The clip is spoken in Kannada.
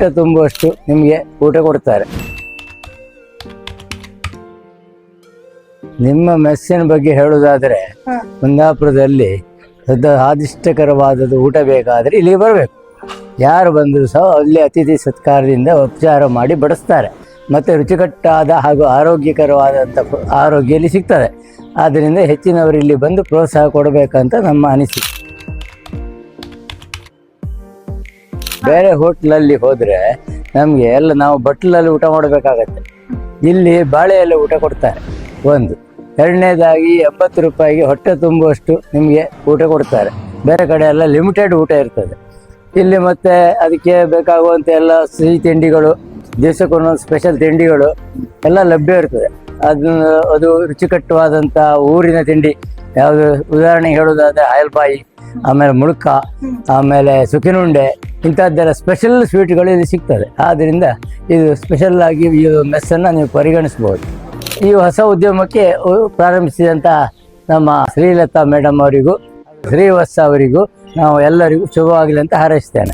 ಹೊಟ್ಟೆ ತುಂಬುವಷ್ಟು ನಿಮಗೆ ಊಟ ಕೊಡ್ತಾರೆ. ನಿಮ್ಮ ಮೆಸ್ಸಿನ ಬಗ್ಗೆ ಹೇಳುವುದಾದರೆ ಕುಂದಾಪುರದಲ್ಲಿ ಸ್ವಾದಿಷ್ಟಕರವಾದದ್ದು ಊಟ ಬೇಕಾದರೆ ಇಲ್ಲಿ ಬರಬೇಕು. ಯಾರು ಬಂದರೂ ಸಹ ಅಲ್ಲಿ ಅತಿಥಿ ಸತ್ಕಾರದಿಂದ ಉಪಚಾರ ಮಾಡಿ ಬಡಿಸ್ತಾರೆ. ಮತ್ತು ರುಚಿಕಟ್ಟಾದ ಹಾಗೂ ಆರೋಗ್ಯಕರವಾದಂಥ ಆರೋಗ್ಯ ಇಲ್ಲಿ ಸಿಗ್ತದೆ. ಆದ್ದರಿಂದ ಹೆಚ್ಚಿನವರು ಇಲ್ಲಿ ಬಂದು ಪ್ರೋತ್ಸಾಹ ಕೊಡಬೇಕಂತ ನಮ್ಮ ಅನಿಸಿಕೆ. ಬೇರೆ ಹೋಟ್ಲಲ್ಲಿ ಹೋದರೆ ನಮಗೆ ಎಲ್ಲ ನಾವು ಬಟ್ಲಲ್ಲಿ ಊಟ ಮಾಡಬೇಕಾಗತ್ತೆ. ಇಲ್ಲಿ ಬಾಳೆಯಲ್ಲಿ ಊಟ ಕೊಡ್ತಾರೆ. ಒಂದು ಎರಡನೇದಾಗಿ 70 ರೂಪಾಯಿಗೆ ಹೊಟ್ಟೆ ತುಂಬುವಷ್ಟು ನಿಮಗೆ ಊಟ ಕೊಡ್ತಾರೆ. ಬೇರೆ ಕಡೆ ಎಲ್ಲ ಲಿಮಿಟೆಡ್ ಊಟ ಇರ್ತದೆ. ಇಲ್ಲಿ ಮತ್ತೆ ಅದಕ್ಕೆ ಬೇಕಾಗುವಂಥ ಎಲ್ಲ ಸಿಹಿ ತಿಂಡಿಗಳು, ದಿವಸಕ್ಕೊಂದೊಂದು ಸ್ಪೆಷಲ್ ತಿಂಡಿಗಳು ಎಲ್ಲ ಲಭ್ಯ ಇರ್ತದೆ. ಅದು ರುಚಿಕಟ್ಟವಾದಂಥ ಊರಿನ ತಿಂಡಿ ಯಾವುದು ಉದಾಹರಣೆಗೆ ಹೇಳೋದಾದರೆ ಹಾಯಲ್ಪಾಯಿ, ಆಮೇಲೆ ಮುಳುಕ, ಆಮೇಲೆ ಸುಖಿನುಂಡೆ, ಇಂಥದ್ದೆಲ್ಲ ಸ್ಪೆಷಲ್ ಸ್ವೀಟ್ಗಳು ಇಲ್ಲಿ ಸಿಗ್ತದೆ. ಆದ್ದರಿಂದ ಇದು ಸ್ಪೆಷಲ್ಲಾಗಿ ಈ ಮೆಸ್ಸನ್ನು ನೀವು ಪರಿಗಣಿಸ್ಬೋದು. ಈ ಹೊಸ ಉದ್ಯಮಕ್ಕೆ ಪ್ರಾರಂಭಿಸಿದಂಥ ನಮ್ಮ ಶ್ರೀಲತಾ ಮೇಡಮ್ ಅವರಿಗೂ ಶ್ರೀವತ್ಸ ಅವರಿಗೂ ನಾವು ಎಲ್ಲರಿಗೂ ಶುಭವಾಗಲಿ ಅಂತ ಹಾರೈಸ್ತೇನೆ.